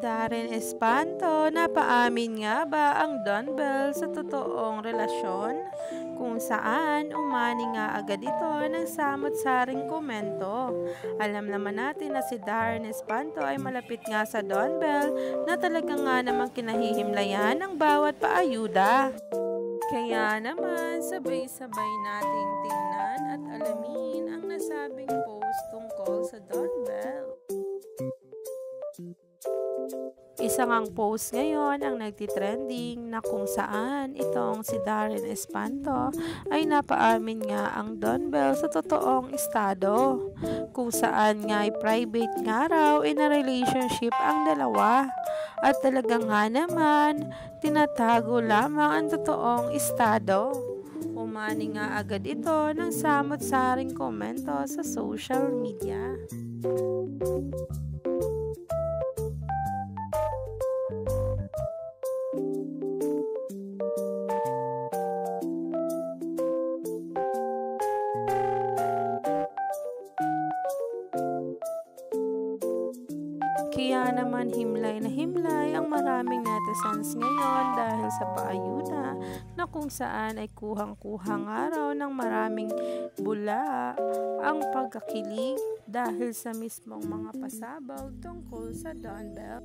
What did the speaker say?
Darren Espanto, napaamin nga ba ang dumbbell sa totoong relasyon? Kung saan umani nga agad ito ng samot-saring komento. Alam naman natin na si Darren Espanto ay malapit nga sa dumbbell na talaga nga namang kinahihimlayan ng bawat paayuda. Kaya naman, sabay-sabay nating tingnan at alamin ang nasabing post tungkol sa dumbbell. Isa ngang post ngayon ang nagtitrending na kung saan itong si Darren Espanto ay napaamin nga ang dumbbell sa totoong estado. Kung saan nga ay private nga raw in a relationship ang dalawa. At talaga nga naman, tinatago lamang ang totoong estado. Umani nga agad ito ng samot-saring komento sa social media. Kaya naman himlay na himlay ang maraming netizens ngayon dahil sa paayuda na kung saan ay kuhang-kuhang araw ng maraming bula ang pagkakilig dahil sa mismong mga pasabog tungkol sa dumbbell.